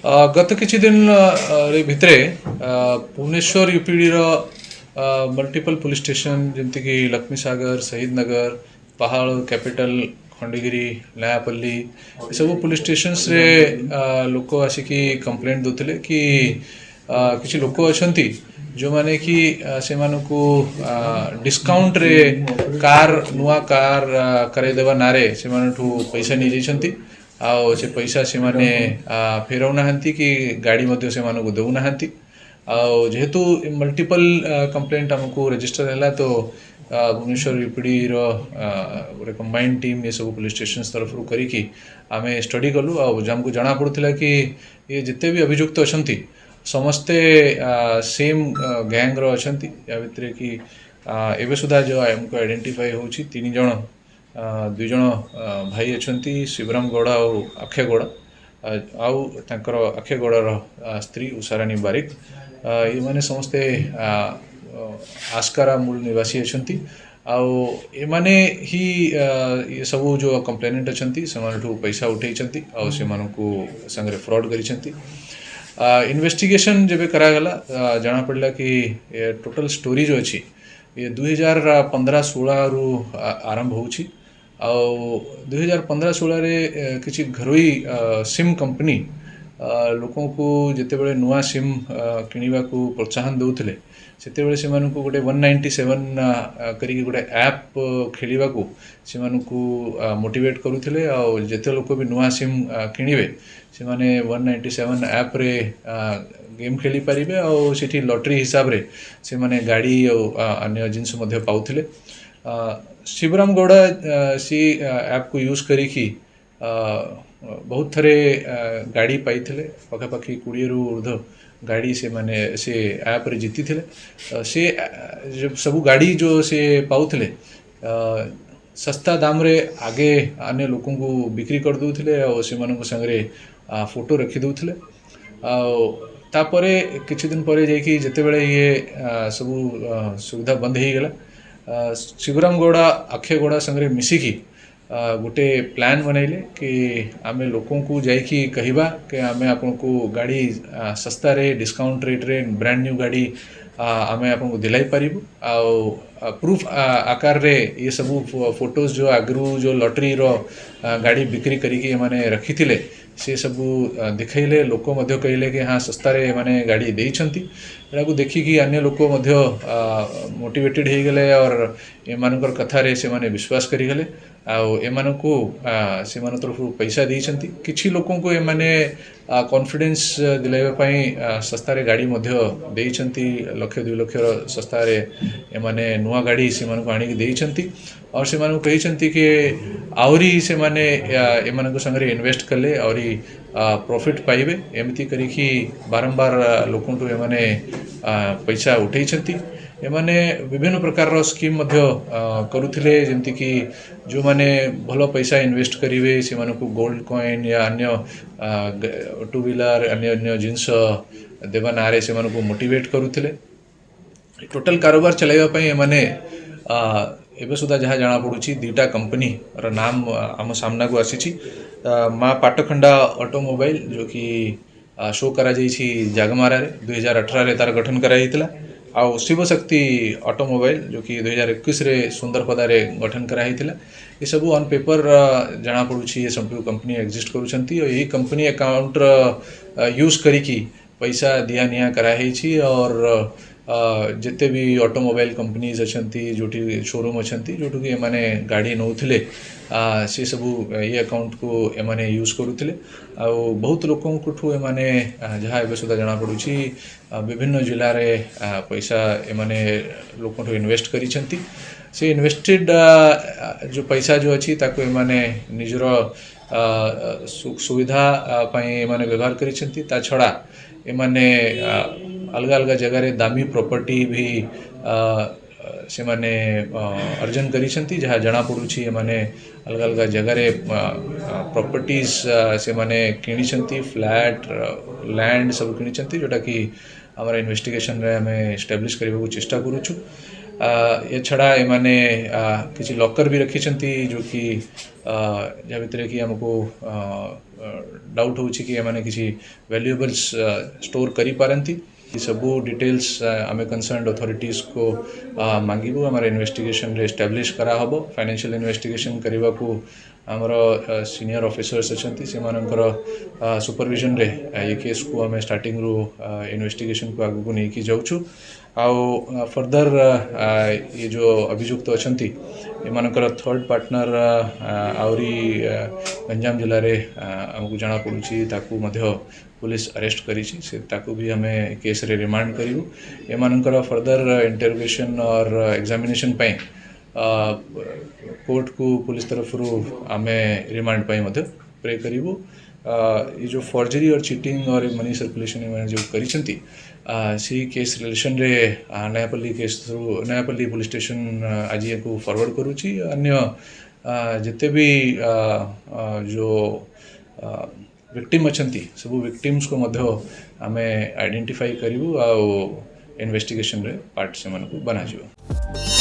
गत किछि दिन रे भितरे भुवनेश्वर यूपीडी रो मल्टीपल पुलिस स्टेशन जमती कि लक्ष्मी सागर शहीद नगर पहाड़ कैपिटल खंडगिरी नयापल्ली ये सब पुलिस स्टेशंस रे लोक आसिकी कंप्लेंट दोतले कि किछि लोक अछंती जो माने कि से मानको डिस्काउंट रे कार नुआ कार करे देवा नारे से मानठू पैसा नि जैछंती आउ से पैसा से माने फेरौ नाहंती कि गाड़ी मध्य से मानको देउ नाहंती आउ जेहेतु मल्टीपल कंप्लेंट हमको रजिस्टर हैला तो भुवनेश्वर यूपीडी रो गोटे कंबाइंड टीम ये सब पुलिस स्टेशन तरफ रू करी कि आमे स्टडी कलु आ हमको जना पड़ुथिला कि ये जिते भी अभियुक्त अछंती समस्ते सेम गैंग रो अछंती या भितरे कि एबे सुधा जो हमको आइडेंटिफाई होची तीन जण दुई जण भाई अछंती शिवराम गौड़ा और अक्षय गौड़ा आउ तांकर अक्षय गौड़ार स्त्री उषारानी बारिक ये माने समस्ते आस्कारा मूल निवासी अछंती आउ ए माने ही ये सब जो कंप्लेनेंट अछंती समानठू पैसा उठैछंती आउ से मानकू संगरे फ्रॉड करिछंती इन्वेस्टिगेशन जेबे करा गला जाना पड़ला कि टोटल स्टोरी जो अछि ये 2015-16 रु आरंभ होउछि आउ 2015-16 रे किछि घरोई सिम कंपनी लोकों को जिते बड़े नुआ सिम किनिबा को प्रोत्साहन दउथिले सेते बड़े से मानको गोटे 197 करी गोटे ऐप खेलिबा को से मानको मोटिवेट करूथिले आ जेते लोक भी नुआ सिम किनिबे से माने 197 ऐप रे गेम खेली पारिबे और सेठी लॉटरी हिसाब रे से माने गाड़ी और अन्य जिंस मध्ये पाउथिले शिवराम गौड़ा सी ऐप को यूज करी कि बहुत थरे गाड़ी पाइथिले पखापाखि 20 रु ऊर्ध्व गाड़ी से माने से ऐप रे जीती थिले से जब सब गाड़ी जो से पाउथिले सस्ता दाम रे आगे अन्य लोकों को बिक्री कर दउथिले और से मानको संगरे फोटो रखी दउथिले तापरे किछि दिन परे जाइकी जेते बेले ये सब सुविधा बंद हो गला शिवराम गौड़ा अक्षय गौड़ा संगरे मिसिकी गोटे प्लान बनैले कि आमे लोकों को जाइकी कहिबा कि आमे आपन को गाड़ी सस्ता रे डिस्काउंट रेट रे ब्रांड न्यू गाड़ी आमे आपन को दिलाई पारिबु आ प्रूफ आकार रे ये सब फोटोज जो आगरू जो लॉटरी रो गाड़ी बिक्री करिकी माने रखी थिले से सब दिखाइले लोक मध्य कहले कि हाँ सस्ता रे माने गाड़ी देइछंती एटा को देखि कि अन्य लोक मध्य मोटिवेटेड हे गेले और एमानकर कथा रे से माने विश्वास करि गेले आउ एमानको से मान तरफ पैसा देइछंती किछि लोकों को एमाने कॉन्फिडेंस दिलाइबा पई सस्ता रे गाड़ी मध्य देइछंती लाख 2 लाख रो सस्ता रे एमाने नुआ गाड़ी से मानको आनी के देइछंती और से मानको कहिछंती कि आउरी से माने एमानको संगरे इन्वेस्ट करले आउरी प्रॉफिट पाइबे एमती करिकी बारंबार लोकों तो एमाने पैसा उठैछंती एमाने विभिन्न प्रकार रो स्कीम मध्य करूथिले जेमति कि जो माने भलो पैसा इन्वेस्ट करिवे से मानको गोल्ड कॉइन या अन्य टू व्हीलर अन्य अन्य जिंस देवा नारे से मानको मोटिवेट करूथिले टोटल कारोबार चलाइबा पई एमाने एबे सुधा जहाँ जाना पड़ुछि दुईटा कंपनी रो नाम आम सामना को आसीछि माँ पाटखंडा ऑटोमोबाइल जो कि शो करा जाइछि जागमारा रे 2018 रे तार गठन करा जाइतिला आउ शिवशक्ति ऑटोमोबाइल जो कि 2021 रे सुंदरपदा रे गठन करा हितिला ये सब ऑन पेपर जाना पड़ुछि ये सब कंपनी एग्जिस्ट करूछंती और यही कंपनी अकाउंट यूज करिकी पैसा दिया निया करा हिछि और जिते भी ऑटोमोबाइल कंपनीज अछंती जोटी शोरूम अछंती जोटु कि माने गाड़ी नौथिले से सब ये अकाउंट को एमाने यूज करूथिले आ बहुत लोकों को एमाने जहाँ एबे सुधा जाना पड़ुछि विभिन्न जिल्ला रे पैसा एमाने लोकों तो इन्वेस्ट करिछंती से इन्वेस्टेड जो पैसा जो अछि ताको एमाने निजर सुविधा पई एमाने व्यवहार करिछंती ता छड़ा एमाने अलग अलग जगह रे दामी प्रॉपर्टी भी से माने अर्जन करिछंती जहाँ जना पड़ुछि माने अलग अलग जगह रे प्रॉपर्टीज से माने किनिछंती फ्लैट लैंड सब किनिछंती जोटा कि हमारा इन्वेस्टिगेशन रे हमें एस्टैब्लिश करबा को चेष्टा करूछु ये छड़ा एमाने किसी लॉकर भी रखिछंती जो कि जहाँ भितर कि हमको डाउट होची कि एमाने किसी वैल्यूएबल्स स्टोर करी पारंती सबू डिटेल्स आमे कंसर्न अथॉरिटीज को मांगिबू आमर इन्वेस्टिगेशन रे एस्टैब्लिश करा हबो फाइनेंशियल इन्वेस्टिगेशन करबा को आमर सीनियर ऑफिसर्स अछंती सेमानकर सुपरविजन रे ये केस को आमे स्टार्टिंग रो इन्वेस्टिगेशन को आगु को नहीं की जाउछु आउ फर्दर ये जो अभियुक्त अछंती एमानकर थर्ड पार्टनर आउरी गंजाम जिले रे हमको जाना पड़ुछि ताकू मध्य पुलिस अरेस्ट करी से ताकू भी हमें केस रे रिमांड करिवु एमानकर फर्दर इंटरोगेशन और एग्जामिनेशन पई कोर्ट को पुलिस तरफ रो हमें रिमांड पई मध्य प्रे करिवु ये जो फॉर्जरी और चीटिंग और मनी सर्कुलेशन में जो करिसंती सी केस रिलेशन रे Nayapalli case through Nayapalli police station आज को फॉरवर्ड करूची अन्य जिते भी जो विक्टिम अछंती सब विक्टिम्स को मध्य आमे आइडेंटिफाई करिवु आ इन्वेस्टिगेशन रे पार्ट से मन को बना जिवो।